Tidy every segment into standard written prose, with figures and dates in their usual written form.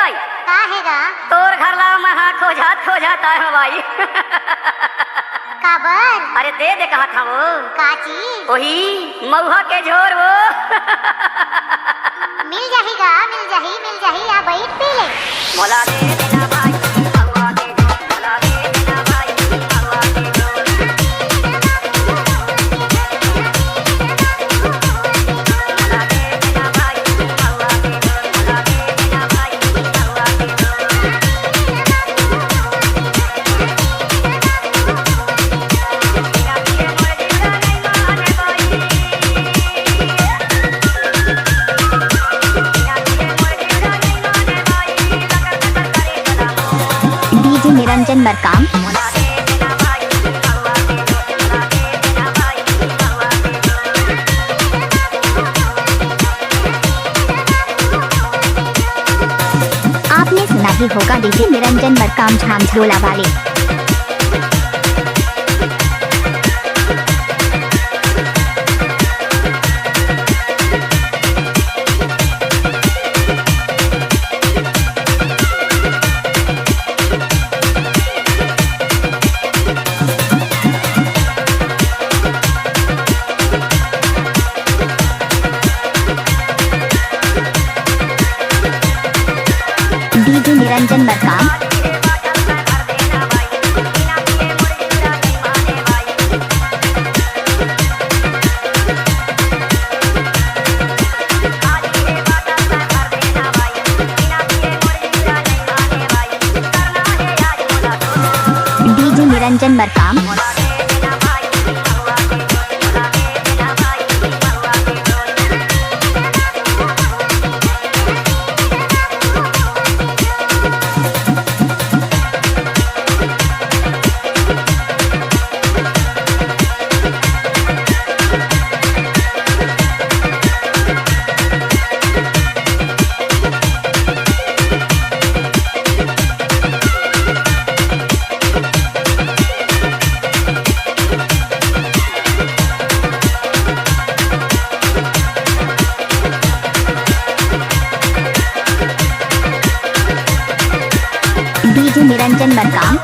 भाई का हैगा तोर घर ला महा खोजात खोजात आए हो भाई काबर अरे दे दे कहा था वो काची वही मऊहा के झोर वो मिल जाही आ बैठ पी ले मोला दे देना भाई मऊहा के झोर मोला दे देना भाई मऊहा के झोर मोला दे देना भाई मऊहा के झोर मोला दे देना भाई मऊहा के झोर डीजे निरंजन मरकाम आपने सुना ही होगा डीजे निरंजन मरकाम झांझरोला वाले। DJ Niranjan Markam DJ Niranjan Markam DJ Niranjan Markam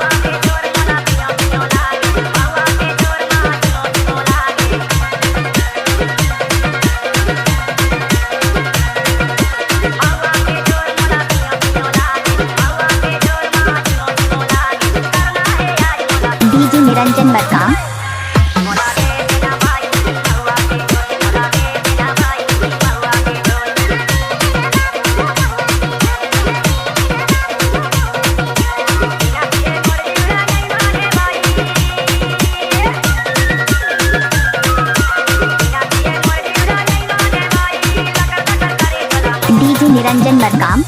DJ Niranjan Markam DJ Niranjan Markam